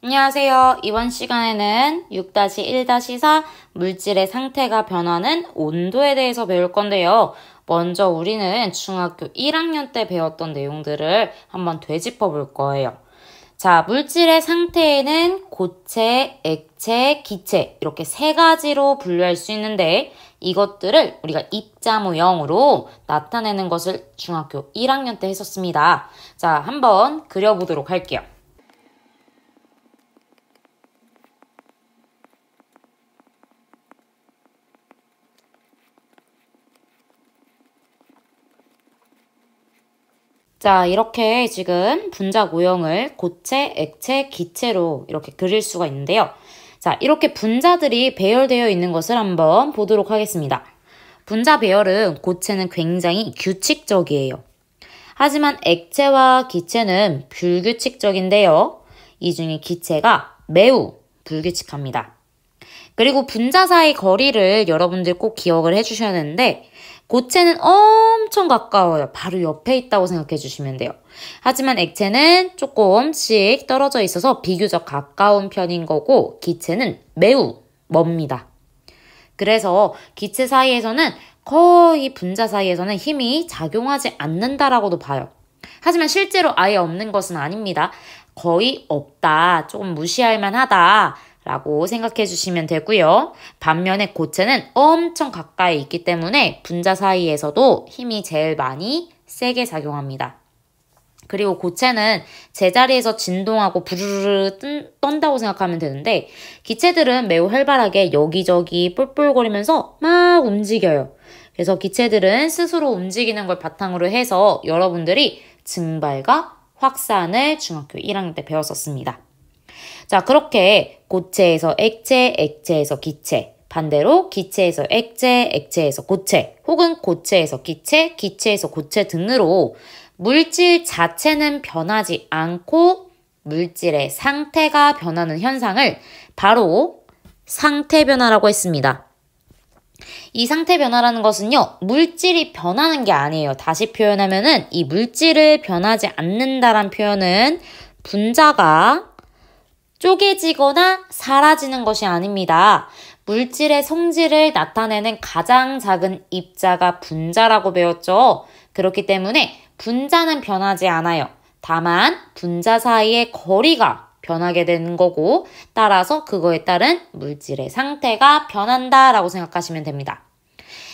안녕하세요. 이번 시간에는 6-1-4 물질의 상태가 변하는 온도에 대해서 배울 건데요. 먼저 우리는 중학교 1학년 때 배웠던 내용들을 한번 되짚어 볼 거예요. 자, 물질의 상태에는 고체, 액체, 기체 이렇게 세 가지로 분류할 수 있는데 이것들을 우리가 입자 모형으로 나타내는 것을 중학교 1학년 때 했었습니다. 자, 한번 그려보도록 할게요. 자, 이렇게 지금 분자 모형을 고체, 액체, 기체로 이렇게 그릴 수가 있는데요. 자, 이렇게 분자들이 배열되어 있는 것을 한번 보도록 하겠습니다. 분자 배열은 고체는 굉장히 규칙적이에요. 하지만 액체와 기체는 불규칙적인데요. 이 중에 기체가 매우 불규칙합니다. 그리고 분자 사이 거리를 여러분들 꼭 기억을 해주셔야 되는데 고체는 엄청 가까워요. 바로 옆에 있다고 생각해 주시면 돼요. 하지만 액체는 조금씩 떨어져 있어서 비교적 가까운 편인 거고 기체는 매우 멉니다. 그래서 기체 사이에서는 거의 분자 사이에서는 힘이 작용하지 않는다라고도 봐요. 하지만 실제로 아예 없는 것은 아닙니다. 거의 없다, 조금 무시할 만하다 라고 생각해 주시면 되고요. 반면에 고체는 엄청 가까이 있기 때문에 분자 사이에서도 힘이 제일 많이 세게 작용합니다. 그리고 고체는 제자리에서 진동하고 부르르 떤다고 생각하면 되는데 기체들은 매우 활발하게 여기저기 뿔뿔거리면서 막 움직여요. 그래서 기체들은 스스로 움직이는 걸 바탕으로 해서 여러분들이 증발과 확산을 중학교 1학년 때 배웠었습니다. 자, 그렇게 고체에서 액체, 액체에서 기체, 반대로 기체에서 액체, 액체에서 고체, 혹은 고체에서 기체, 기체에서 고체 등으로 물질 자체는 변하지 않고 물질의 상태가 변하는 현상을 바로 상태 변화라고 했습니다. 이 상태 변화라는 것은요, 물질이 변하는 게 아니에요. 다시 표현하면은 이 물질을 변하지 않는다란 표현은 분자가 쪼개지거나 사라지는 것이 아닙니다. 물질의 성질을 나타내는 가장 작은 입자가 분자라고 배웠죠. 그렇기 때문에 분자는 변하지 않아요. 다만 분자 사이의 거리가 변하게 되는 거고 따라서 그거에 따른 물질의 상태가 변한다라고 생각하시면 됩니다.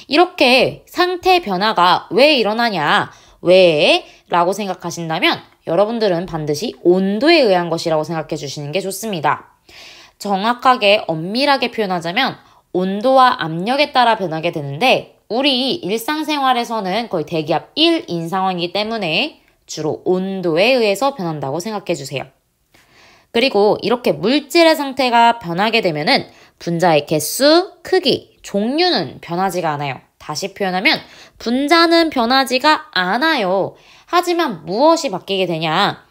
이렇게 상태 변화가 왜 일어나냐? 왜? 라고 생각하신다면 여러분들은 반드시 온도에 의한 것이라고 생각해 주시는 게 좋습니다. 정확하게 엄밀하게 표현하자면 온도와 압력에 따라 변하게 되는데 우리 일상생활에서는 거의 대기압 1인 상황이기 때문에 주로 온도에 의해서 변한다고 생각해 주세요. 그리고 이렇게 물질의 상태가 변하게 되면은 분자의 개수, 크기, 종류는 변하지가 않아요. 다시 표현하면 분자는 변하지가 않아요. 하지만 무엇이 바뀌게 되냐?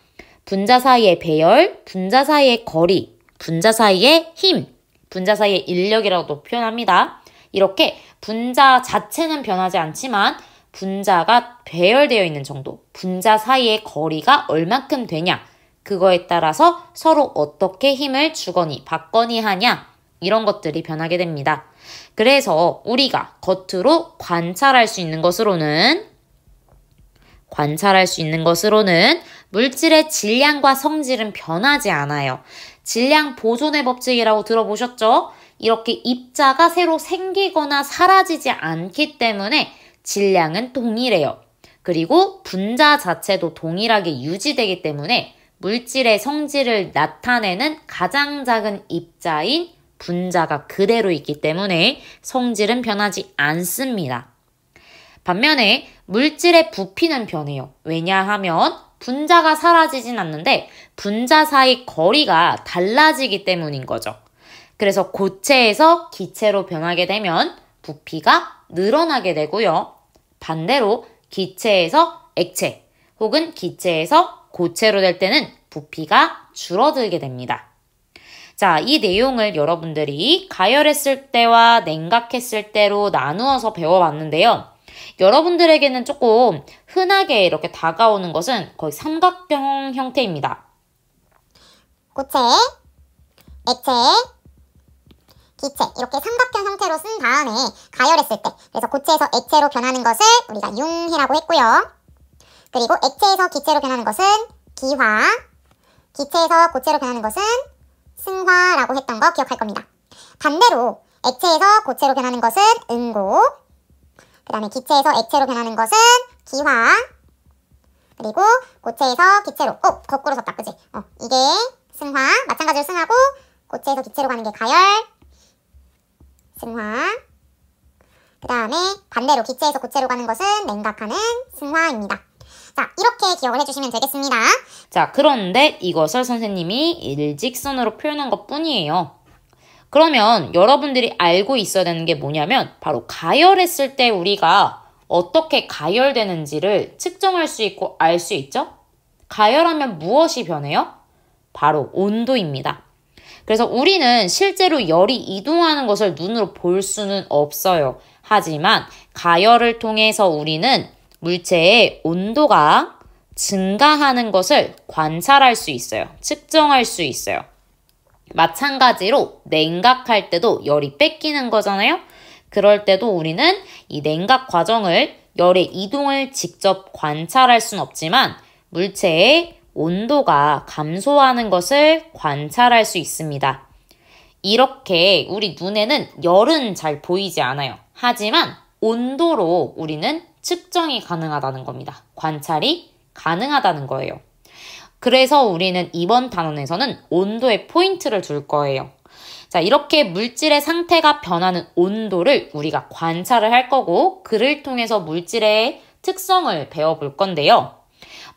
분자 사이의 배열, 분자 사이의 거리, 분자 사이의 힘, 분자 사이의 인력이라고도 표현합니다. 이렇게 분자 자체는 변하지 않지만 분자가 배열되어 있는 정도, 분자 사이의 거리가 얼만큼 되냐, 그거에 따라서 서로 어떻게 힘을 주거니 받거니 하냐, 이런 것들이 변하게 됩니다. 그래서 우리가 겉으로 관찰할 수 있는 것으로는 물질의 질량과 성질은 변하지 않아요. 질량 보존의 법칙이라고 들어보셨죠? 이렇게 입자가 새로 생기거나 사라지지 않기 때문에 질량은 동일해요. 그리고 분자 자체도 동일하게 유지되기 때문에 물질의 성질을 나타내는 가장 작은 입자인 분자가 그대로 있기 때문에 성질은 변하지 않습니다. 반면에 물질의 부피는 변해요. 왜냐하면 분자가 사라지진 않는데 분자 사이 거리가 달라지기 때문인 거죠. 그래서 고체에서 기체로 변하게 되면 부피가 늘어나게 되고요. 반대로 기체에서 액체 혹은 기체에서 고체로 될 때는 부피가 줄어들게 됩니다. 자, 이 내용을 여러분들이 가열했을 때와 냉각했을 때로 나누어서 배워봤는데요. 여러분들에게는 조금 흔하게 이렇게 다가오는 것은 거의 삼각형 형태입니다. 고체, 액체, 기체 이렇게 삼각형 형태로 쓴 다음에 가열했을 때 그래서 고체에서 액체로 변하는 것을 우리가 융해라고 했고요. 그리고 액체에서 기체로 변하는 것은 기화, 기체에서 고체로 변하는 것은 승화라고 했던 거 기억할 겁니다. 반대로 액체에서 고체로 변하는 것은 응고, 그 다음에 기체에서 액체로 변하는 것은 기화, 그리고 고체에서 기체로, 거꾸로 썼다, 그치? 이게 승화, 마찬가지로 승하고 고체에서 기체로 가는 게 가열, 승화, 그 다음에 반대로 기체에서 고체로 가는 것은 냉각하는 승화입니다. 자, 이렇게 기억을 해주시면 되겠습니다. 자, 그런데 이것을 선생님이 일직선으로 표현한 것 뿐이에요. 그러면 여러분들이 알고 있어야 되는 게 뭐냐면 바로 가열했을 때 우리가 어떻게 가열되는지를 측정할 수 있고 알 수 있죠? 가열하면 무엇이 변해요? 바로 온도입니다. 그래서 우리는 실제로 열이 이동하는 것을 눈으로 볼 수는 없어요. 하지만 가열을 통해서 우리는 물체의 온도가 증가하는 것을 관찰할 수 있어요. 측정할 수 있어요. 마찬가지로 냉각할 때도 열이 뺏기는 거잖아요. 그럴 때도 우리는 이 냉각 과정을 열의 이동을 직접 관찰할 수는 없지만 물체의 온도가 감소하는 것을 관찰할 수 있습니다. 이렇게 우리 눈에는 열은 잘 보이지 않아요. 하지만 온도로 우리는 측정이 가능하다는 겁니다. 관찰이 가능하다는 거예요. 그래서 우리는 이번 단원에서는 온도에 포인트를 둘 거예요. 자, 이렇게 물질의 상태가 변하는 온도를 우리가 관찰을 할 거고 그를 통해서 물질의 특성을 배워볼 건데요.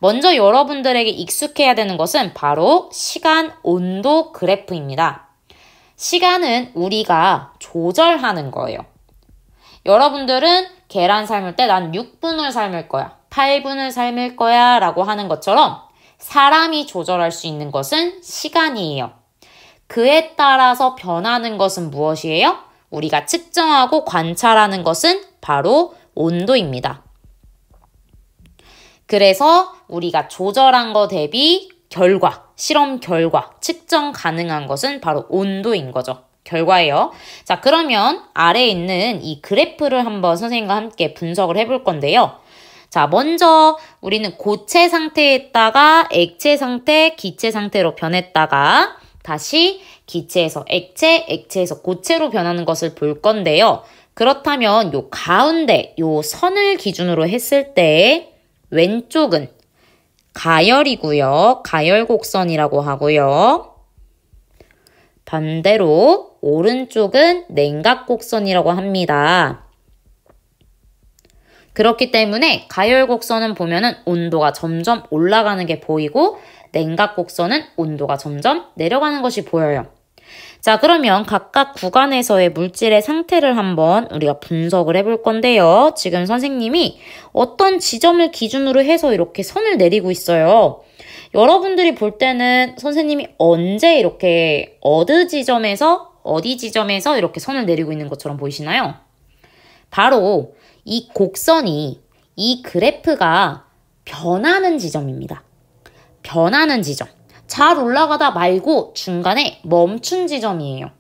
먼저 여러분들에게 익숙해야 되는 것은 바로 시간 온도 그래프입니다. 시간은 우리가 조절하는 거예요. 여러분들은 계란 삶을 때 난 6분을 삶을 거야, 8분을 삶을 거야 라고 하는 것처럼 사람이 조절할 수 있는 것은 시간이에요. 그에 따라서 변하는 것은 무엇이에요? 우리가 측정하고 관찰하는 것은 바로 온도입니다. 그래서 우리가 조절한 거 대비 결과, 실험 결과, 측정 가능한 것은 바로 온도인 거죠. 결과예요. 자, 그러면 아래에 있는 이 그래프를 한번 선생님과 함께 분석을 해볼 건데요. 자, 먼저 우리는 고체 상태에 있다가 액체 상태, 기체 상태로 변했다가 다시 기체에서 액체, 액체에서 고체로 변하는 것을 볼 건데요. 그렇다면 요 가운데 요 선을 기준으로 했을 때 왼쪽은 가열이고요. 가열 곡선이라고 하고요. 반대로 오른쪽은 냉각 곡선이라고 합니다. 그렇기 때문에 가열 곡선은 보면은 온도가 점점 올라가는 게 보이고 냉각 곡선은 온도가 점점 내려가는 것이 보여요. 자, 그러면 각각 구간에서의 물질의 상태를 한번 우리가 분석을 해볼 건데요. 지금 선생님이 어떤 지점을 기준으로 해서 이렇게 선을 내리고 있어요. 여러분들이 볼 때는 선생님이 언제 이렇게 어디 지점에서 이렇게 선을 내리고 있는 것처럼 보이시나요? 바로 이 곡선이, 이 그래프가 변하는 지점입니다. 변하는 지점. 잘 올라가다 말고 중간에 멈춘 지점이에요.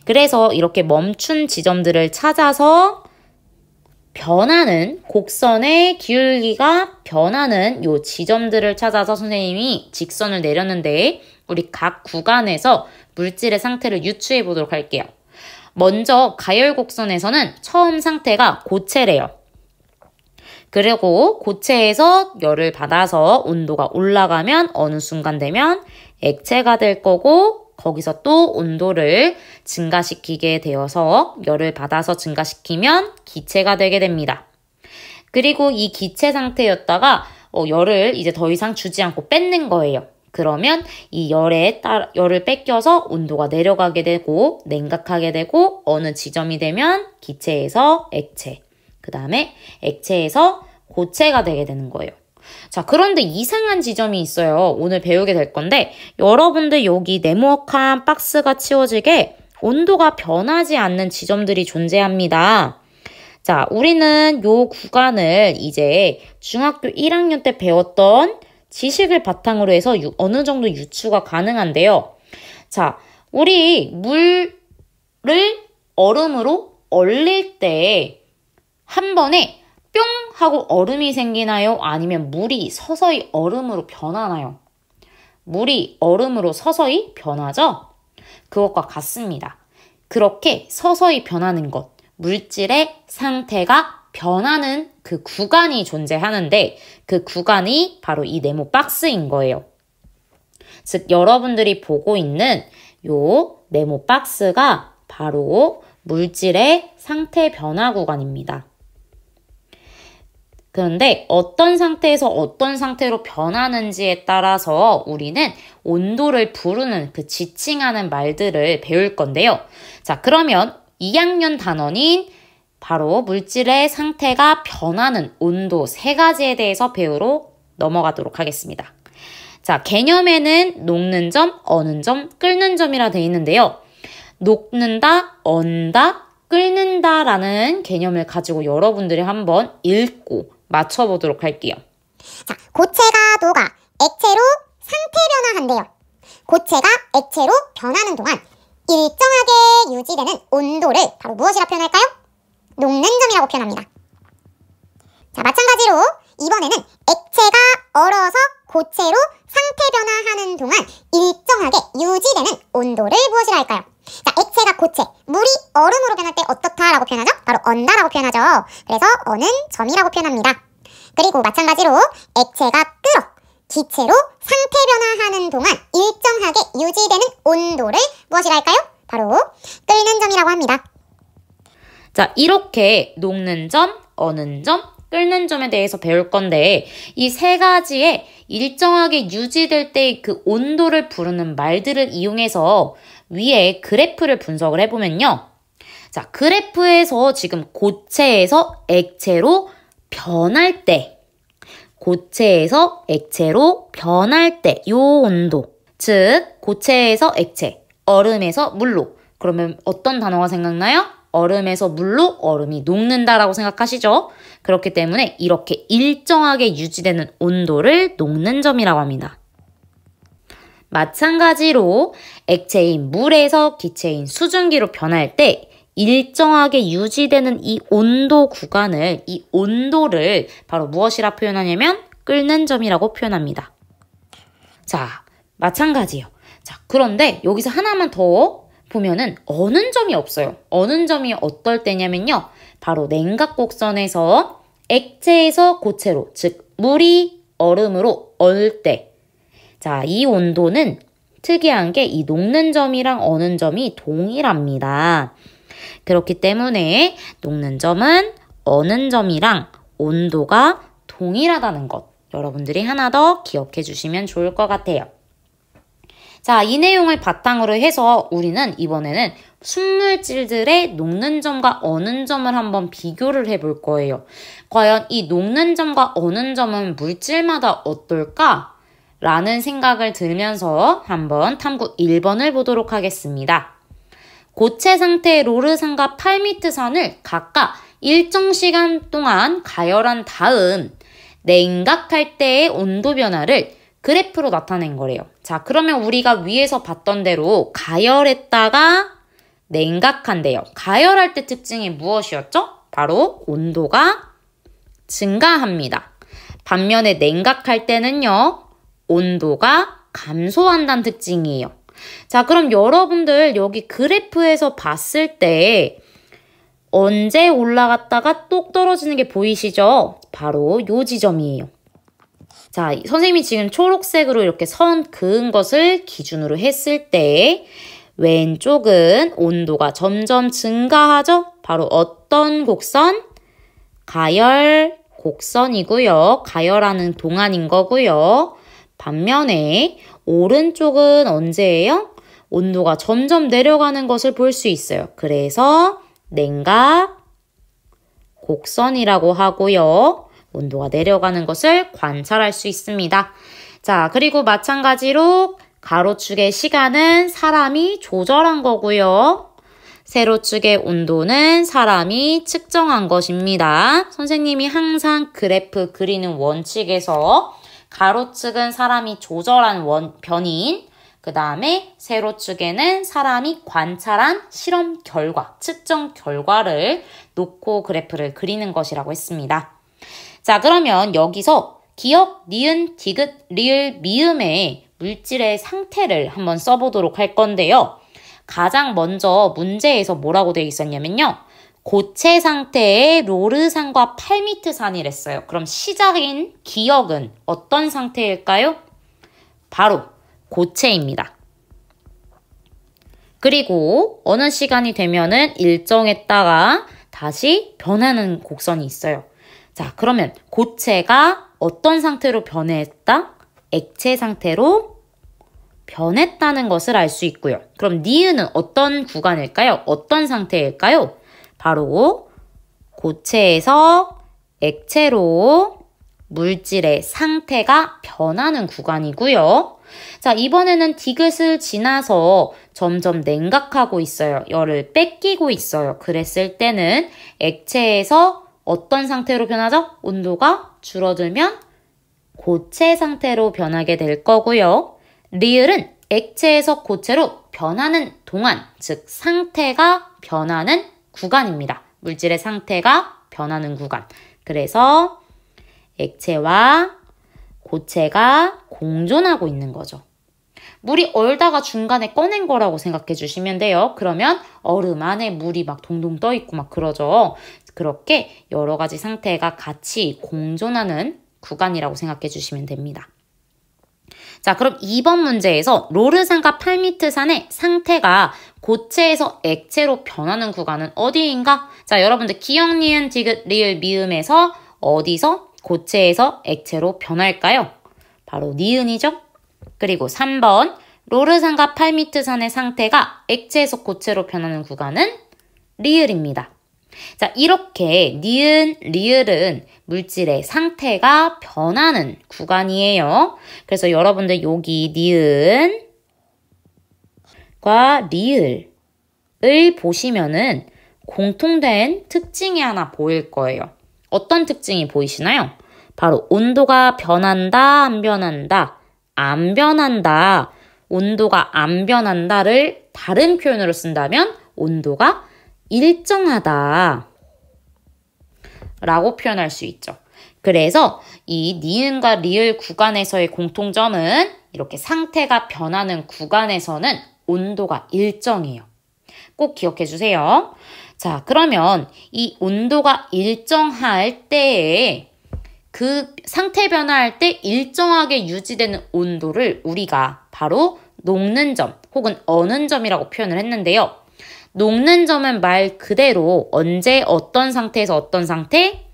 그래서 이렇게 멈춘 지점들을 찾아서 변하는 곡선의 기울기가 변하는 요 지점들을 찾아서 선생님이 직선을 내렸는데 우리 각 구간에서 물질의 상태를 유추해 보도록 할게요. 먼저 가열 곡선에서는 처음 상태가 고체래요. 그리고 고체에서 열을 받아서 온도가 올라가면 어느 순간 되면 액체가 될 거고 거기서 또 온도를 증가시키게 되어서 열을 받아서 증가시키면 기체가 되게 됩니다. 그리고 이 기체 상태였다가 열을 이제 더 이상 주지 않고 뺏는 거예요. 그러면 이 열을 뺏겨서 온도가 내려가게 되고 냉각하게 되고 어느 지점이 되면 기체에서 액체, 그 다음에 액체에서 고체가 되게 되는 거예요. 자, 그런데 이상한 지점이 있어요. 오늘 배우게 될 건데 여러분들 여기 네모칸 박스가 치워지게 온도가 변하지 않는 지점들이 존재합니다. 자, 우리는 요 구간을 이제 중학교 1학년 때 배웠던 지식을 바탕으로 해서 어느 정도 유추가 가능한데요. 자, 우리 물을 얼음으로 얼릴 때 한 번에 뿅 하고 얼음이 생기나요? 아니면 물이 서서히 얼음으로 변하나요? 물이 얼음으로 서서히 변하죠? 그것과 같습니다. 그렇게 서서히 변하는 것, 물질의 상태가 변하는 그 구간이 존재하는데 그 구간이 바로 이 네모 박스인 거예요. 즉 여러분들이 보고 있는 요 네모 박스가 바로 물질의 상태 변화 구간입니다. 그런데 어떤 상태에서 어떤 상태로 변하는지에 따라서 우리는 온도를 부르는 그 지칭하는 말들을 배울 건데요. 자, 그러면 2학년 단원인 바로 물질의 상태가 변하는 온도 3가지에 대해서 배우러 넘어가도록 하겠습니다. 자, 개념에는 녹는 점, 어는 점, 끓는 점이라 되어 있는데요. 녹는다, 언다, 끓는다 라는 개념을 가지고 여러분들이 한번 읽고 맞춰보도록 할게요. 자, 고체가 녹아 액체로 상태 변화한대요. 고체가 액체로 변하는 동안 일정하게 유지되는 온도를 바로 무엇이라 표현할까요? 녹는 점이라고 표현합니다. 자, 마찬가지로 이번에는 액체가 얼어서 고체로 상태 변화하는 동안 일정하게 유지되는 온도를 무엇이라 할까요? 자, 액체가 고체, 물이 얼음으로 변할 때 어떻다라고 표현하죠? 바로 언다라고 표현하죠. 그래서 어는 점이라고 표현합니다. 그리고 마찬가지로 액체가 끓어 기체로 상태 변화하는 동안 일정하게 유지되는 온도를 무엇이라 할까요? 바로 끓는 점이라고 합니다. 자, 이렇게 녹는 점, 어는 점, 끓는 점에 대해서 배울 건데 이 3가지의 일정하게 유지될 때의 그 온도를 부르는 말들을 이용해서 위에 그래프를 분석을 해보면요. 자, 그래프에서 지금 고체에서 액체로 변할 때, 고체에서 액체로 변할 때 요 온도, 즉 고체에서 액체, 얼음에서 물로. 그러면 어떤 단어가 생각나요? 얼음에서 물로 얼음이 녹는다라고 생각하시죠? 그렇기 때문에 이렇게 일정하게 유지되는 온도를 녹는 점이라고 합니다. 마찬가지로 액체인 물에서 기체인 수증기로 변할 때 일정하게 유지되는 이 온도 구간을, 이 온도를 바로 무엇이라 표현하냐면 끓는 점이라고 표현합니다. 자, 마찬가지요. 자, 그런데 여기서 하나만 더 보면은 어는 점이 없어요. 어는 점이 어떨 때냐면요. 바로 냉각곡선에서 액체에서 고체로, 즉 물이 얼음으로 얼 때. 자, 이 온도는 특이한 게 이 녹는 점이랑 어는 점이 동일합니다. 그렇기 때문에 녹는 점은 어는 점이랑 온도가 동일하다는 것 여러분들이 하나 더 기억해 주시면 좋을 것 같아요. 자, 이 내용을 바탕으로 해서 우리는 이번에는 순물질들의 녹는 점과 어는 점을 한번 비교를 해볼 거예요. 과연 이 녹는 점과 어는 점은 물질마다 어떨까? 라는 생각을 들면서 한번 탐구 1번을 보도록 하겠습니다. 고체 상태의 로르산과 팔미트산을 각각 일정 시간 동안 가열한 다음 냉각할 때의 온도 변화를 그래프로 나타낸 거래요. 자, 그러면 우리가 위에서 봤던 대로 가열했다가 냉각한대요. 가열할 때 특징이 무엇이었죠? 바로 온도가 증가합니다. 반면에 냉각할 때는요, 온도가 감소한다는 특징이에요. 자, 그럼 여러분들 여기 그래프에서 봤을 때 언제 올라갔다가 똑 떨어지는 게 보이시죠? 바로 요 지점이에요. 자, 선생님이 지금 초록색으로 이렇게 선 그은 것을 기준으로 했을 때 왼쪽은 온도가 점점 증가하죠? 바로 어떤 곡선? 가열 곡선이고요. 가열하는 동안인 거고요. 반면에 오른쪽은 언제예요? 온도가 점점 내려가는 것을 볼 수 있어요. 그래서 냉각 곡선이라고 하고요. 온도가 내려가는 것을 관찰할 수 있습니다. 자, 그리고 마찬가지로 가로축의 시간은 사람이 조절한 거고요. 세로축의 온도는 사람이 측정한 것입니다. 선생님이 항상 그래프 그리는 원칙에서 가로축은 사람이 조절한 변인, 그 다음에 세로축에는 사람이 관찰한 실험 결과, 측정 결과를 놓고 그래프를 그리는 것이라고 했습니다. 자, 그러면 여기서 기역, 니은, 디귿, 리을, 미음의 물질의 상태를 한번 써보도록 할 건데요. 가장 먼저 문제에서 뭐라고 되어 있었냐면요. 고체 상태의 로르산과 팔미트산이랬어요. 그럼 시작인 기역은 어떤 상태일까요? 바로 고체입니다. 그리고 어느 시간이 되면은 일정했다가 다시 변하는 곡선이 있어요. 자, 그러면 고체가 어떤 상태로 변했다? 액체 상태로 변했다는 것을 알 수 있고요. 그럼 니은은 어떤 구간일까요? 어떤 상태일까요? 바로 고체에서 액체로 물질의 상태가 변하는 구간이고요. 자, 이번에는 디귿을 지나서 점점 냉각하고 있어요. 열을 뺏기고 있어요. 그랬을 때는 액체에서 어떤 상태로 변하죠? 온도가 줄어들면 고체 상태로 변하게 될 거고요. 리을은 액체에서 고체로 변하는 동안, 즉 상태가 변하는 구간입니다. 물질의 상태가 변하는 구간. 그래서 액체와 고체가 공존하고 있는 거죠. 물이 얼다가 중간에 꺼낸 거라고 생각해 주시면 돼요. 그러면 얼음 안에 물이 막 동동 떠 있고 막 그러죠. 그렇게 여러 가지 상태가 같이 공존하는 구간이라고 생각해 주시면 됩니다. 자, 그럼 2번 문제에서 로르산과 팔미트산의 상태가 고체에서 액체로 변하는 구간은 어디인가? 자, 여러분들 기역, 니은, 디귿, 리을, 미음에서 어디서 고체에서 액체로 변할까요? 바로 니은이죠. 그리고 3번 로르산과 팔미트산의 상태가 액체에서 고체로 변하는 구간은 리을입니다. 자, 이렇게 니은, 리을은 물질의 상태가 변하는 구간이에요. 그래서 여러분들 여기 니은과 리을을 보시면은 공통된 특징이 하나 보일 거예요. 어떤 특징이 보이시나요? 바로 온도가 변한다, 안 변한다, 안 변한다, 온도가 안 변한다를 다른 표현으로 쓴다면 온도가 일정하다 라고 표현할 수 있죠. 그래서 이 니은과 리을 구간에서의 공통점은 이렇게 상태가 변하는 구간에서는 온도가 일정해요. 꼭 기억해 주세요. 자, 그러면 이 온도가 일정할 때에 그 상태 변화할 때 일정하게 유지되는 온도를 우리가 바로 녹는 점 혹은 어는 점이라고 표현을 했는데요. 녹는 점은 말 그대로 언제 어떤 상태에서 어떤 상태?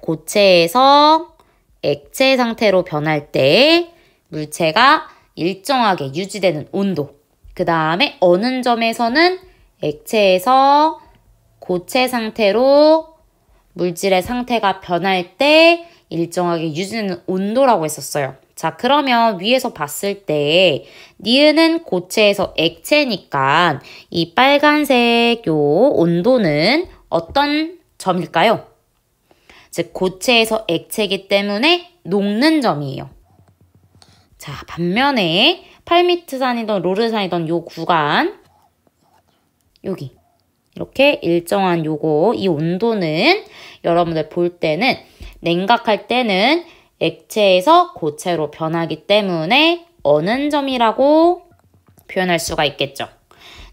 고체에서 액체 상태로 변할 때 물체가 일정하게 유지되는 온도. 그 다음에 어는 점에서는 액체에서 고체 상태로 물질의 상태가 변할 때 일정하게 유지되는 온도라고 했었어요. 자, 그러면 위에서 봤을 때 니은은 고체에서 액체니까 이 빨간색 요 온도는 어떤 점일까요? 즉 고체에서 액체이기 때문에 녹는 점이에요. 자, 반면에 팔미트산이든 로르산이든 요 구간 여기 이렇게 일정한 요거 이 온도는 여러분들 볼 때는 냉각할 때는 액체에서 고체로 변하기 때문에 어는 점이라고 표현할 수가 있겠죠.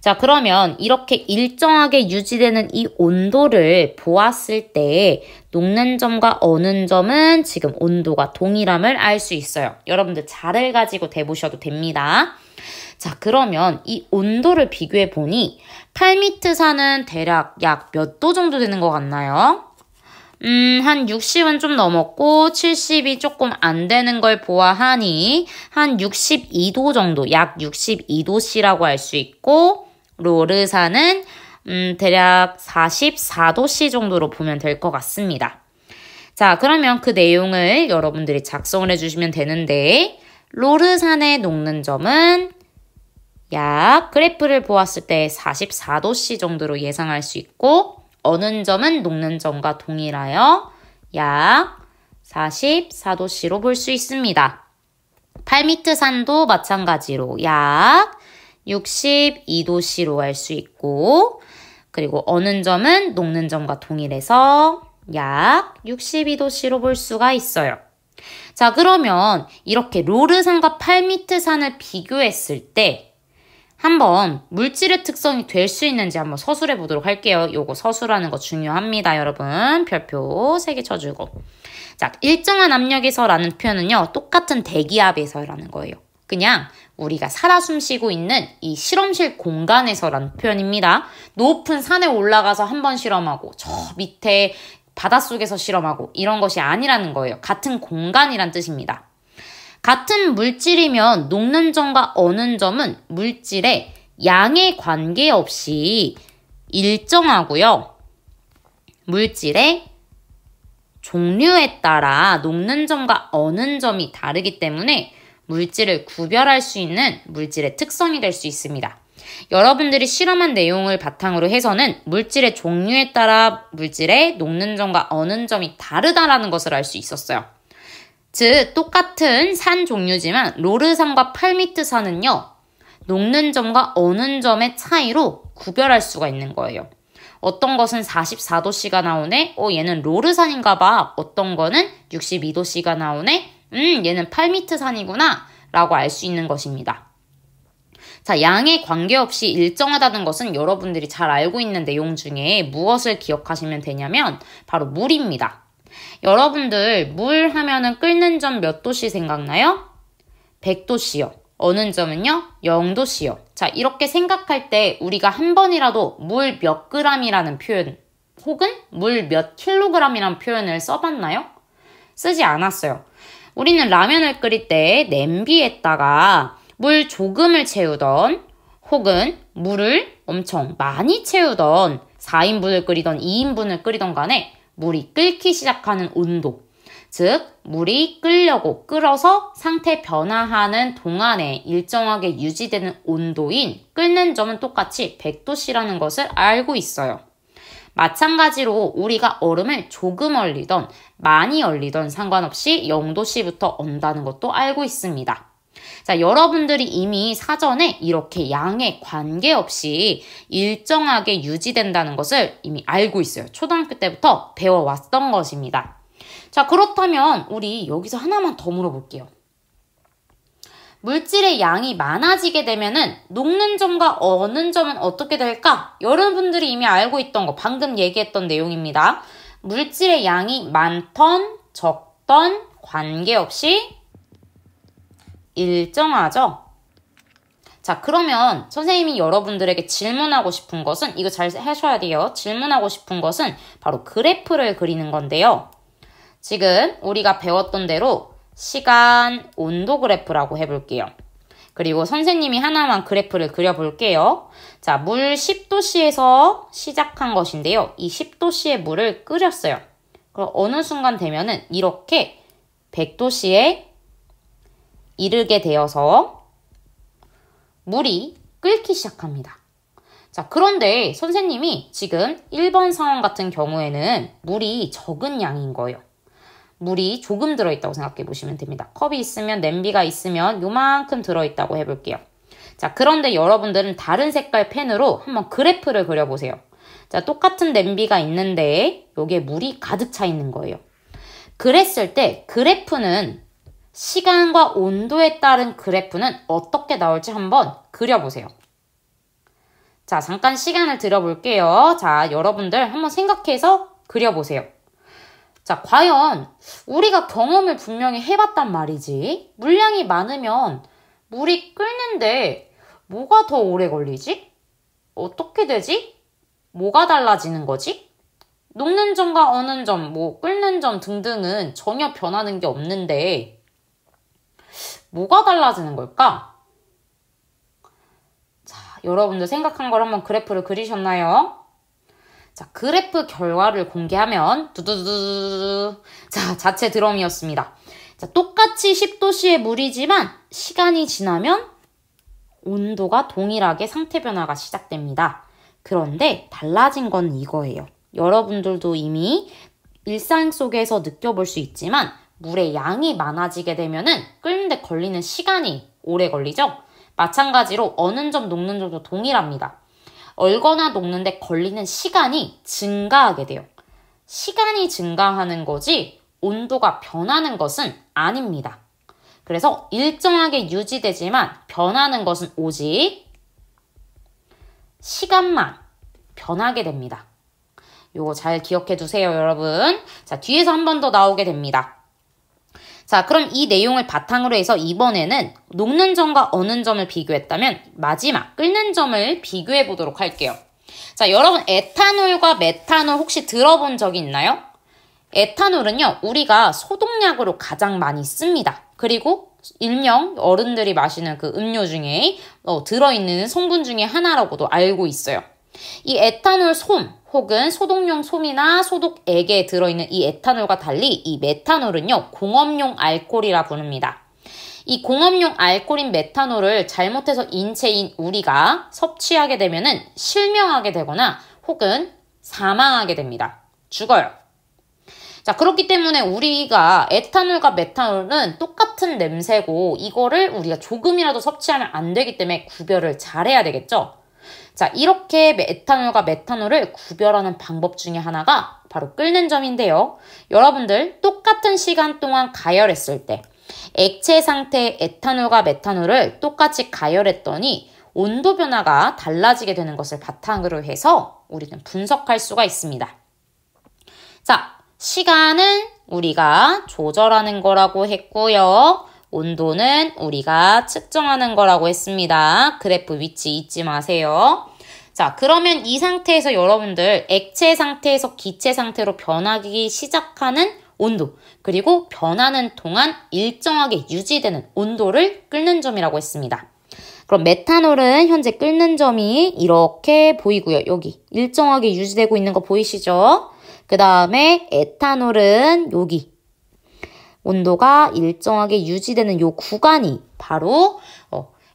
자, 그러면 이렇게 일정하게 유지되는 이 온도를 보았을 때 녹는 점과 어는 점은 지금 온도가 동일함을 알 수 있어요. 여러분들 자를 가지고 대보셔도 됩니다. 자, 그러면 이 온도를 비교해 보니 팔미트산은 대략 약 몇 도 정도 되는 것 같나요? 한 60은 좀 넘었고 70이 조금 안 되는 걸 보아하니 한 62도 정도, 약 62도씨라고 할 수 있고 로르산은 대략 44도씨 정도로 보면 될 것 같습니다. 자, 그러면 그 내용을 여러분들이 작성을 해주시면 되는데 로르산의 녹는 점은 약 그래프를 보았을 때 44도씨 정도로 예상할 수 있고 어는 점은 녹는 점과 동일하여 약 44도씨로 볼 수 있습니다. 팔미트 산도 마찬가지로 약 62도씨로 알 수 있고 그리고 어는 점은 녹는 점과 동일해서 약 62도씨로 볼 수가 있어요. 자, 그러면 이렇게 르르산과 팔미트 산을 비교했을 때 한번 물질의 특성이 될 수 있는지 한번 서술해 보도록 할게요. 요거 서술하는 거 중요합니다, 여러분. 별표 3개 쳐주고. 자, 일정한 압력에서라는 표현은요. 똑같은 대기압에서라는 거예요. 그냥 우리가 살아 숨쉬고 있는 이 실험실 공간에서라는 표현입니다. 높은 산에 올라가서 한번 실험하고 저 밑에 바닷속에서 실험하고 이런 것이 아니라는 거예요. 같은 공간이란 뜻입니다. 같은 물질이면 녹는 점과 어는 점은 물질의 양에 관계없이 일정하고요. 물질의 종류에 따라 녹는 점과 어는 점이 다르기 때문에 물질을 구별할 수 있는 물질의 특성이 될 수 있습니다. 여러분들이 실험한 내용을 바탕으로 해서는 물질의 종류에 따라 물질의 녹는 점과 어는 점이 다르다라는 것을 알 수 있었어요. 즉 똑같은 산 종류지만 르르산과 팔미트 산은요. 녹는 점과 어는 점의 차이로 구별할 수가 있는 거예요. 어떤 것은 44도씨가 나오네? 얘는 르르산인가 봐. 어떤 거는 62도씨가 나오네? 얘는 팔미트 산이구나. 라고 알 수 있는 것입니다. 자, 양에 관계없이 일정하다는 것은 여러분들이 잘 알고 있는 내용 중에 무엇을 기억하시면 되냐면 바로 물입니다. 여러분들 물 하면은 끓는 점 몇 도씨 생각나요? 100도씨요. 어는 점은요? 0도씨요. 자, 이렇게 생각할 때 우리가 한 번이라도 물 몇 그램이라는 표현 혹은 물 몇 킬로그램이라는 표현을 써봤나요? 쓰지 않았어요. 우리는 라면을 끓일 때 냄비에다가 물 조금을 채우던 혹은 물을 엄청 많이 채우던 4인분을 끓이던 2인분을 끓이던 간에 물이 끓기 시작하는 온도, 즉 물이 끓어서 상태 변화하는 동안에 일정하게 유지되는 온도인 끓는 점은 똑같이 100도씨라는 것을 알고 있어요. 마찬가지로 우리가 얼음을 조금 얼리던 많이 얼리던 상관없이 0도씨부터 언다는 것도 알고 있습니다. 자, 여러분들이 이미 사전에 이렇게 양에 관계없이 일정하게 유지된다는 것을 이미 알고 있어요. 초등학교 때부터 배워왔던 것입니다. 자, 그렇다면 우리 여기서 하나만 더 물어볼게요. 물질의 양이 많아지게 되면은 녹는 점과 어는 점은 어떻게 될까? 여러분들이 이미 알고 있던 거, 방금 얘기했던 내용입니다. 물질의 양이 많던 적던 관계없이 일정하죠? 자, 그러면 선생님이 여러분들에게 질문하고 싶은 것은 이거 잘 하셔야 돼요. 질문하고 싶은 것은 바로 그래프를 그리는 건데요. 지금 우리가 배웠던 대로 시간, 온도 그래프라고 해볼게요. 그리고 선생님이 하나만 그래프를 그려볼게요. 자, 물 10도씨에서 시작한 것인데요. 이 10도씨의 물을 끓였어요. 그럼 어느 순간 되면은 이렇게 100도씨에 이르게 되어서 물이 끓기 시작합니다. 자, 그런데 선생님이 지금 1번 상황 같은 경우에는 물이 적은 양인 거예요. 물이 조금 들어있다고 생각해 보시면 됩니다. 컵이 있으면 냄비가 있으면 요만큼 들어있다고 해볼게요. 자, 그런데 여러분들은 다른 색깔 펜으로 한번 그래프를 그려보세요. 자, 똑같은 냄비가 있는데 여기에 물이 가득 차 있는 거예요. 그랬을 때 그래프는 시간과 온도에 따른 그래프는 어떻게 나올지 한번 그려보세요. 자, 잠깐 시간을 들여볼게요. 자, 여러분들 한번 생각해서 그려보세요. 자, 과연 우리가 경험을 분명히 해봤단 말이지. 물량이 많으면 물이 끓는데 뭐가 더 오래 걸리지? 어떻게 되지? 뭐가 달라지는 거지? 녹는 점과 어는 점, 끓는 점 등등은 전혀 변하는 게 없는데 뭐가 달라지는 걸까? 자, 여러분들 생각한 걸 한번 그래프를 그리셨나요? 자, 그래프 결과를 공개하면 두두두두. 자, 자체 드럼이었습니다. 자, 똑같이 10도씨의 물이지만 시간이 지나면 온도가 동일하게 상태 변화가 시작됩니다. 그런데 달라진 건 이거예요. 여러분들도 이미 일상 속에서 느껴볼 수 있지만 물의 양이 많아지게 되면은 끓는데 걸리는 시간이 오래 걸리죠? 마찬가지로 어는 점, 녹는 점도 동일합니다. 얼거나 녹는데 걸리는 시간이 증가하게 돼요. 시간이 증가하는 거지 온도가 변하는 것은 아닙니다. 그래서 일정하게 유지되지만 변하는 것은 오직 시간만 변하게 됩니다. 요거 잘 기억해 두세요, 여러분. 자, 뒤에서 한 번 더 나오게 됩니다. 자, 그럼 이 내용을 바탕으로 해서 이번에는 녹는 점과 어는 점을 비교했다면 마지막 끓는 점을 비교해 보도록 할게요. 자, 여러분 에탄올과 메탄올 혹시 들어본 적이 있나요? 에탄올은요, 우리가 소독약으로 가장 많이 씁니다. 그리고 일명 어른들이 마시는 그 음료 중에 들어있는 성분 중에 하나라고도 알고 있어요. 이 에탄올 솜 혹은 소독용 솜이나 소독액에 들어있는 이 에탄올과 달리 이 메탄올은요, 공업용 알코올이라 부릅니다. 이 공업용 알코올인 메탄올을 잘못해서 인체인 우리가 섭취하게 되면은 실명하게 되거나 혹은 사망하게 됩니다. 죽어요. 자, 그렇기 때문에 우리가 에탄올과 메탄올은 똑같은 냄새고 이거를 우리가 조금이라도 섭취하면 안 되기 때문에 구별을 잘해야 되겠죠? 자, 이렇게 에탄올과 메탄올을 구별하는 방법 중에 하나가 바로 끓는 점인데요. 여러분들 똑같은 시간 동안 가열했을 때 액체 상태의 에탄올과 메탄올을 똑같이 가열했더니 온도 변화가 달라지게 되는 것을 바탕으로 해서 우리는 분석할 수가 있습니다. 자, 시간은 우리가 조절하는 거라고 했고요. 온도는 우리가 측정하는 거라고 했습니다. 그래프 위치 잊지 마세요. 자, 그러면 이 상태에서 여러분들 액체 상태에서 기체 상태로 변하기 시작하는 온도, 그리고 변하는 동안 일정하게 유지되는 온도를 끓는 점이라고 했습니다. 그럼 메탄올은 현재 끓는 점이 이렇게 보이고요. 여기 일정하게 유지되고 있는 거 보이시죠? 그 다음에 에탄올은 여기 온도가 일정하게 유지되는 요 구간이 바로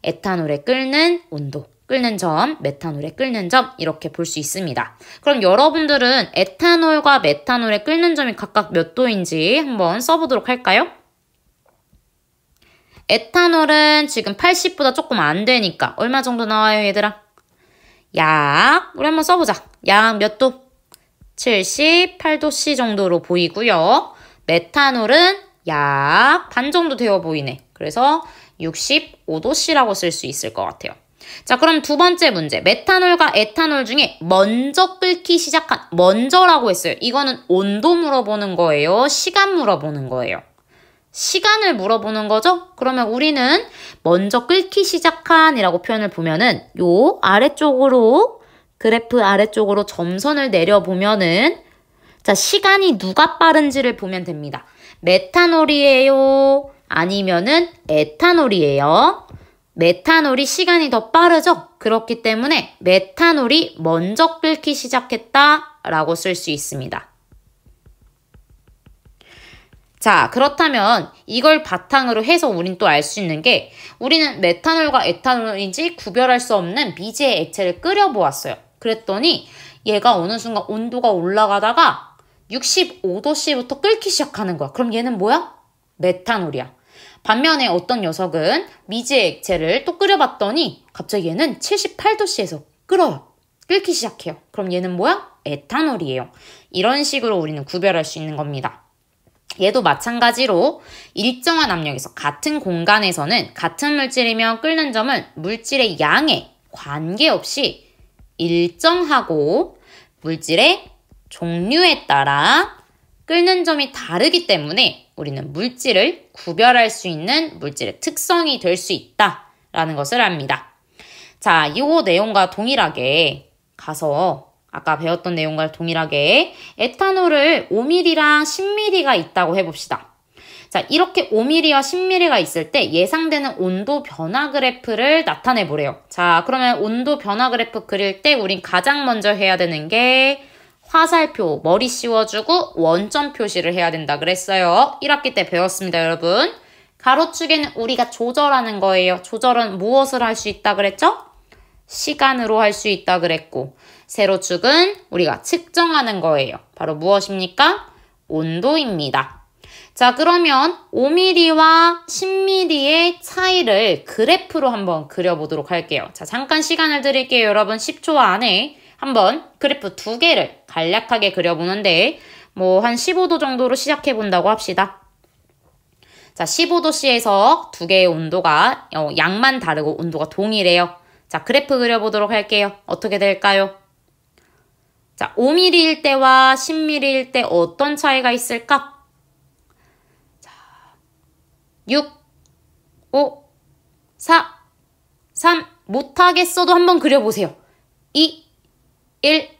에탄올의 끓는 온도, 끓는 점, 메탄올의 끓는 점 이렇게 볼 수 있습니다. 그럼 여러분들은 에탄올과 메탄올의 끓는 점이 각각 몇 도인지 한번 써보도록 할까요? 에탄올은 지금 80보다 조금 안 되니까 얼마 정도 나와요, 얘들아? 약, 우리 한번 써보자. 약 몇 도? 78도씨 정도로 보이고요. 메탄올은 약 반 정도 되어 보이네. 그래서 65도씨라고 쓸 수 있을 것 같아요. 자, 그럼 두 번째 문제. 메탄올과 에탄올 중에 먼저 끓기 시작한, 먼저라고 했어요. 이거는 온도 물어보는 거예요? 시간 물어보는 거예요? 시간을 물어보는 거죠? 그러면 우리는 먼저 끓기 시작한 이라고 표현을 보면은 요 아래쪽으로 그래프 아래쪽으로 점선을 내려보면은 자, 시간이 누가 빠른지를 보면 됩니다. 메탄올이에요? 아니면은 에탄올이에요? 메탄올이 시간이 더 빠르죠? 그렇기 때문에 메탄올이 먼저 끓기 시작했다라고 쓸 수 있습니다. 자, 그렇다면 이걸 바탕으로 해서 우린 또 알 수 있는 게 우리는 메탄올과 에탄올인지 구별할 수 없는 미지의 액체를 끓여보았어요. 그랬더니 얘가 어느 순간 온도가 올라가다가 65도씨부터 끓기 시작하는 거야. 그럼 얘는 뭐야? 메탄올이야. 반면에 어떤 녀석은 미지의 액체를 또 끓여봤더니 갑자기 얘는 78도씨에서 끓어요. 끓기 시작해요. 그럼 얘는 뭐야? 에탄올이에요. 이런 식으로 우리는 구별할 수 있는 겁니다. 얘도 마찬가지로 일정한 압력에서 같은 공간에서는 같은 물질이면 끓는 점은 물질의 양에 관계없이 일정하고 물질의 종류에 따라 끓는 점이 다르기 때문에 우리는 물질을 구별할 수 있는 물질의 특성이 될 수 있다라는 것을 압니다. 자, 이 내용과 동일하게 가서 아까 배웠던 내용과 동일하게 에탄올을 5mm랑 10mm가 있다고 해봅시다. 자, 이렇게 5mm와 10mm가 있을 때 예상되는 온도 변화 그래프를 나타내 보래요. 자, 그러면 온도 변화 그래프 그릴 때 우린 가장 먼저 해야 되는 게 화살표, 머리 씌워주고 원점 표시를 해야 된다 그랬어요. 1학기 때 배웠습니다, 여러분. 가로축에는 우리가 조절하는 거예요. 조절은 무엇을 할 수 있다 그랬죠? 시간으로 할 수 있다 그랬고, 세로축은 우리가 측정하는 거예요. 바로 무엇입니까? 온도입니다. 자, 그러면 5mm와 10mm의 차이를 그래프로 한번 그려보도록 할게요. 자, 잠깐 시간을 드릴게요. 여러분 10초 안에 한번 그래프 2개를 간략하게 그려보는데 뭐 한 15도 정도로 시작해 본다고 합시다. 자, 15도씨에서 두 개의 온도가 양만 다르고 온도가 동일해요. 자, 그래프 그려보도록 할게요. 어떻게 될까요? 자, 5mm일 때와 10mm일 때 어떤 차이가 있을까? 자, 6, 5, 4, 3, 못하겠어도 한번 그려보세요. 2, 1,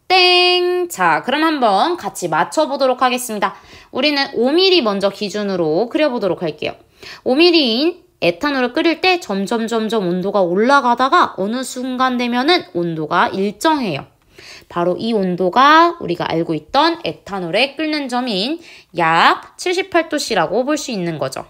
땡! 자, 그럼 한번 같이 맞춰보도록 하겠습니다. 우리는 5mm 먼저 기준으로 그려보도록 할게요. 5mm인 에탄올을 끓일 때 점점 온도가 올라가다가 어느 순간 되면은 온도가 일정해요. 바로 이 온도가 우리가 알고 있던 에탄올의 끓는 점인 약 78도씨라고 볼 수 있는 거죠.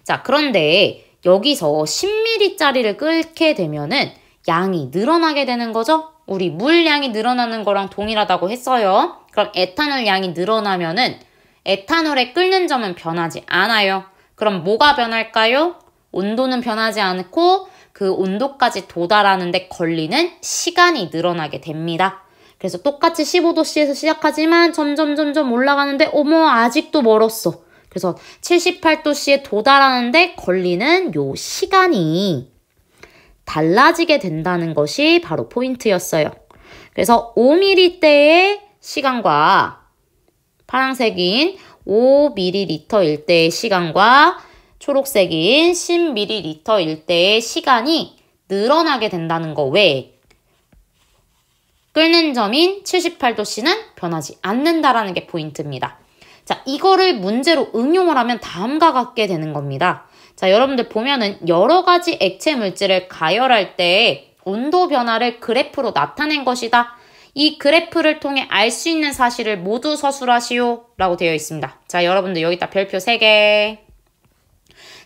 자, 그런데 여기서 10mm짜리를 끓게 되면은 양이 늘어나게 되는 거죠. 우리 물량이 늘어나는 거랑 동일하다고 했어요. 그럼 에탄올 양이 늘어나면은 에탄올의 끓는 점은 변하지 않아요. 그럼 뭐가 변할까요? 온도는 변하지 않고 그 온도까지 도달하는데 걸리는 시간이 늘어나게 됩니다. 그래서 똑같이 15도씨에서 시작하지만 점점 올라가는데 어머 아직도 멀었어. 그래서 78도씨에 도달하는데 걸리는 요 시간이 달라지게 된다는 것이 바로 포인트였어요. 그래서 5mm대의 시간과 파란색인 5ml일 때의 시간과 초록색인 10ml일 때의 시간이 늘어나게 된다는 거 외에 끓는 점인 78도씨는 변하지 않는다라는 게 포인트입니다. 자, 이거를 문제로 응용을 하면 다음과 같게 되는 겁니다. 자, 여러분들 보면은 여러 가지 액체 물질을 가열할 때 온도 변화를 그래프로 나타낸 것이다. 이 그래프를 통해 알 수 있는 사실을 모두 서술하시오 라고 되어 있습니다. 자, 여러분들 여기다 별표 3개.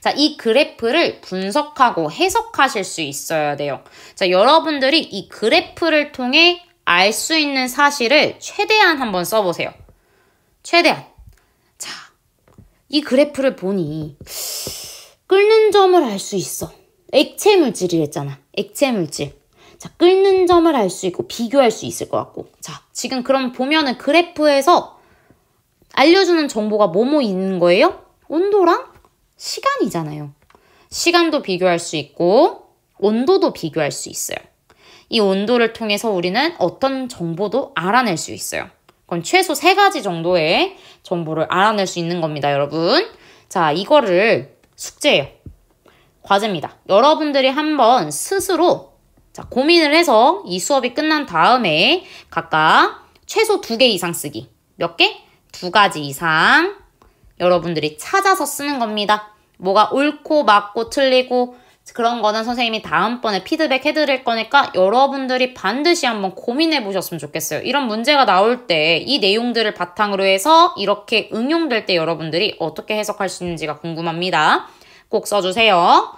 자, 이 그래프를 분석하고 해석하실 수 있어야 돼요. 자, 여러분들이 이 그래프를 통해 알 수 있는 사실을 최대한 한번 써보세요. 최대한. 자, 이 그래프를 보니 끓는 점을 알 수 있어. 액체 물질이랬잖아. 액체 물질. 자, 끓는 점을 알 수 있고 비교할 수 있을 것 같고. 자, 지금 그럼 보면은 그래프에서 알려주는 정보가 뭐뭐 있는 거예요? 온도랑 시간이잖아요. 시간도 비교할 수 있고 온도도 비교할 수 있어요. 이 온도를 통해서 우리는 어떤 정보도 알아낼 수 있어요. 그럼 최소 3가지 정도의 정보를 알아낼 수 있는 겁니다, 여러분. 자, 이거를 숙제예요. 과제입니다. 여러분들이 한번 스스로 고민을 해서 이 수업이 끝난 다음에 각각 최소 2개 이상 쓰기. 몇 개? 2가지 이상 여러분들이 찾아서 쓰는 겁니다. 뭐가 옳고 맞고 틀리고 그런 거는 선생님이 다음번에 피드백 해드릴 거니까 여러분들이 반드시 한번 고민해 보셨으면 좋겠어요. 이런 문제가 나올 때 이 내용들을 바탕으로 해서 이렇게 응용될 때 여러분들이 어떻게 해석할 수 있는지가 궁금합니다. 꼭 써주세요.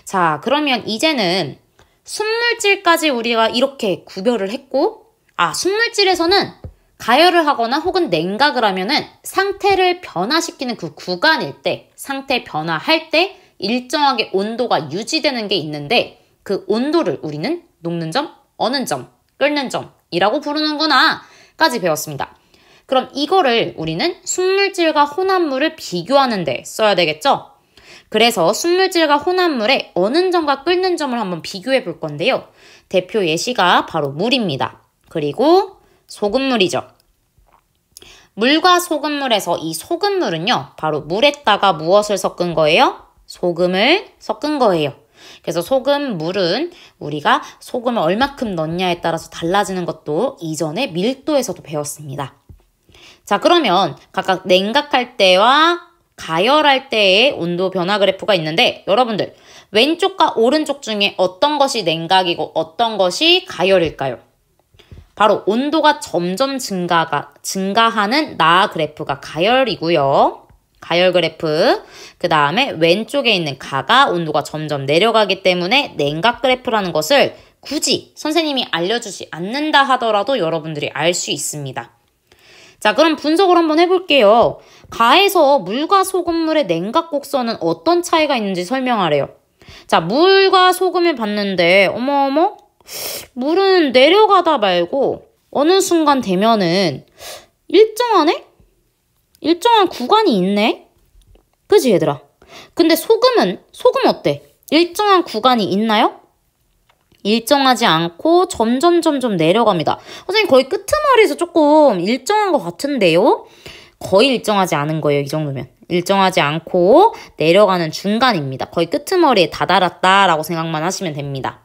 자, 그러면 이제는 순물질까지 우리가 이렇게 구별을 했고, 순물질에서는 가열을 하거나 혹은 냉각을 하면은 상태를 변화시키는 그 구간일 때, 상태 변화할 때 일정하게 온도가 유지되는 게 있는데 그 온도를 우리는 녹는 점, 어는 점, 끓는 점이라고 부르는구나 까지 배웠습니다. 그럼 이거를 우리는 순물질과 혼합물을 비교하는 데 써야 되겠죠? 그래서 순물질과 혼합물의 어는 점과 끓는 점을 한번 비교해 볼 건데요. 대표 예시가 바로 물입니다. 그리고 소금물이죠. 물과 소금물에서 이 소금물은요, 바로 물에다가 무엇을 섞은 거예요? 소금을 섞은 거예요. 그래서 소금물은 우리가 소금을 얼마큼 넣냐에 따라서 달라지는 것도 이전에 밀도에서도 배웠습니다. 자, 그러면 각각 냉각할 때와 가열할 때의 온도 변화 그래프가 있는데 여러분들 왼쪽과 오른쪽 중에 어떤 것이 냉각이고 어떤 것이 가열일까요? 바로 온도가 점점 증가하는 나 그래프가 가열이고요. 가열 그래프. 그 다음에 왼쪽에 있는 가가 온도가 점점 내려가기 때문에 냉각 그래프라는 것을 굳이 선생님이 알려주지 않는다 하더라도 여러분들이 알 수 있습니다. 자, 그럼 분석을 한번 해볼게요. 가에서 물과 소금물의 냉각 곡선은 어떤 차이가 있는지 설명하래요. 자, 물과 소금을 봤는데 어머어머? 물은 내려가다 말고 어느 순간 되면은 일정하네? 일정한 구간이 있네? 그지 얘들아? 근데 소금 어때? 일정한 구간이 있나요? 일정하지 않고 점점 내려갑니다. 선생님 거의 끄트머리에서 조금 일정한 것 같은데요? 거의 일정하지 않은 거예요. 이 정도면. 일정하지 않고 내려가는 중간입니다. 거의 끄트머리에 다다랐다라고 생각만 하시면 됩니다.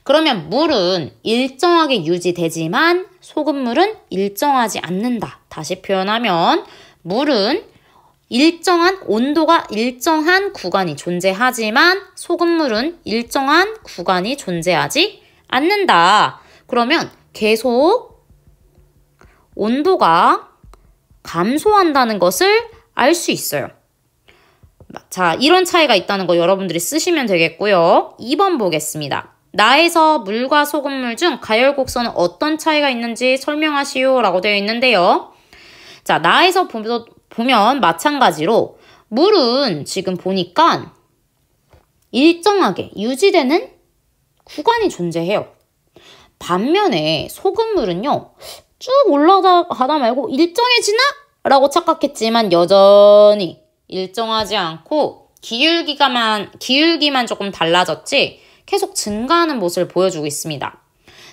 그러면 물은 일정하게 유지되지만 소금물은 일정하지 않는다. 다시 표현하면 물은 일정한 온도가 일정한 구간이 존재하지만 소금물은 일정한 구간이 존재하지 않는다. 그러면 계속 온도가 감소한다는 것을 알 수 있어요. 자, 이런 차이가 있다는 거 여러분들이 쓰시면 되겠고요. 2번 보겠습니다. 나에서 물과 소금물 중 가열 곡선은 어떤 차이가 있는지 설명하시오 라고 되어 있는데요. 자, 나에서 보면 마찬가지로 물은 지금 보니까 일정하게 유지되는 구간이 존재해요. 반면에 소금물은요, 쭉 올라가다 말고 일정해지나? 라고 착각했지만 여전히 일정하지 않고 기울기만 조금 달라졌지 계속 증가하는 모습을 보여주고 있습니다.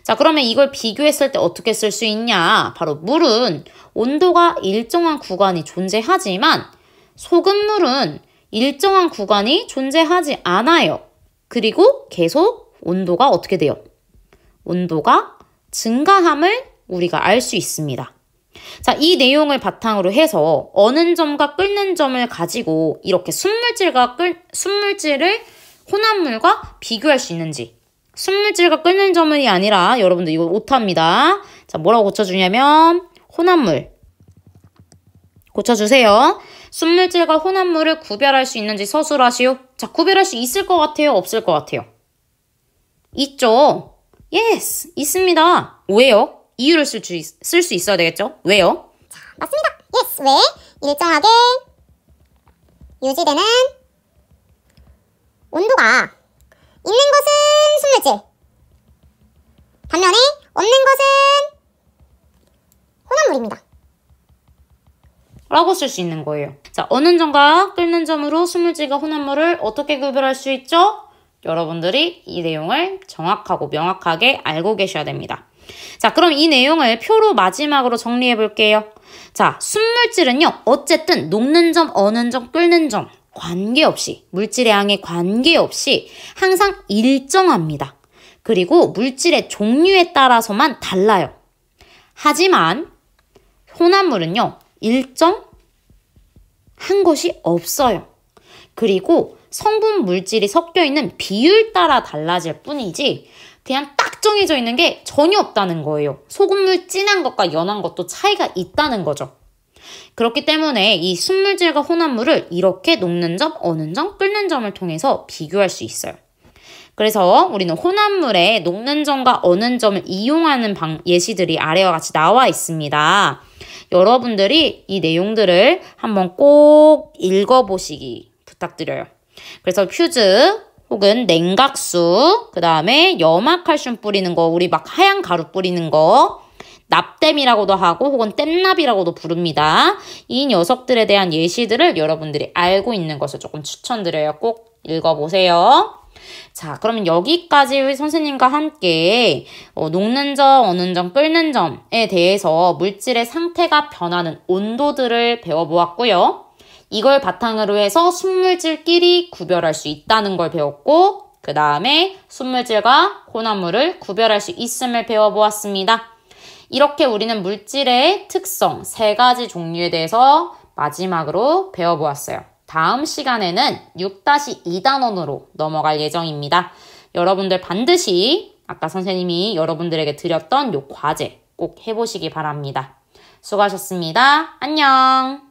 자, 그러면 이걸 비교했을 때 어떻게 쓸 수 있냐? 바로 물은 온도가 일정한 구간이 존재하지만 소금물은 일정한 구간이 존재하지 않아요. 그리고 계속 온도가 어떻게 돼요? 온도가 증가함을 우리가 알 수 있습니다. 자, 이 내용을 바탕으로 해서 어는 점과 끓는 점을 가지고 이렇게 순물질을 혼합물과 비교할 수 있는지. 순물질과 끓는 점이 아니라 여러분들 이거 오타입니다. 자, 뭐라고 고쳐주냐면 혼합물. 고쳐주세요. 순물질과 혼합물을 구별할 수 있는지 서술하시오. 자, 구별할 수 있을 것 같아요? 없을 것 같아요? 있죠? 예스! 있습니다. 왜요? 이유를 쓸 수 있어야 되겠죠? 왜요? 자, 맞습니다. 예스! 왜? 일정하게 유지되는 온도가 있는 것은 순물질, 반면에 없는 것은 혼합물입니다. 라고 쓸 수 있는 거예요. 자, 어는 점과 끓는 점으로 순물질과 혼합물을 어떻게 구별할 수 있죠? 여러분들이 이 내용을 정확하고 명확하게 알고 계셔야 됩니다. 자, 그럼 이 내용을 표로 마지막으로 정리해 볼게요. 자, 순물질은요, 어쨌든 녹는 점, 어는 점, 끓는 점 관계없이, 물질의 양에 관계없이 항상 일정합니다. 그리고 물질의 종류에 따라서만 달라요. 하지만 혼합물은요, 일정한 것이 없어요. 그리고 성분 물질이 섞여 있는 비율 따라 달라질 뿐이지 그냥 딱 정해져 있는 게 전혀 없다는 거예요. 소금물 진한 것과 연한 것도 차이가 있다는 거죠. 그렇기 때문에 이 순물질과 혼합물을 이렇게 녹는 점, 어는 점, 끓는 점을 통해서 비교할 수 있어요. 그래서 우리는 혼합물에 녹는 점과 어는 점을 이용하는 예시들이 아래와 같이 나와 있습니다. 여러분들이 이 내용들을 한번 꼭 읽어보시기 부탁드려요. 그래서 퓨즈 혹은 냉각수, 그 다음에 염화칼슘 뿌리는 거, 우리 막 하얀 가루 뿌리는 거, 납땜이라고도 하고 혹은 땜납이라고도 부릅니다. 이 녀석들에 대한 예시들을 여러분들이 알고 있는 것을 조금 추천드려요. 꼭 읽어보세요. 자, 그러면 여기까지 선생님과 함께 녹는 점, 어는 점, 끓는 점에 대해서 물질의 상태가 변하는 온도들을 배워보았고요. 이걸 바탕으로 해서 순물질끼리 구별할 수 있다는 걸 배웠고, 그 다음에 순물질과 혼합물을 구별할 수 있음을 배워보았습니다. 이렇게 우리는 물질의 특성 3가지 종류에 대해서 마지막으로 배워보았어요. 다음 시간에는 6-2단원으로 넘어갈 예정입니다. 여러분들 반드시 아까 선생님이 여러분들에게 드렸던 요 과제 꼭 해보시기 바랍니다. 수고하셨습니다. 안녕!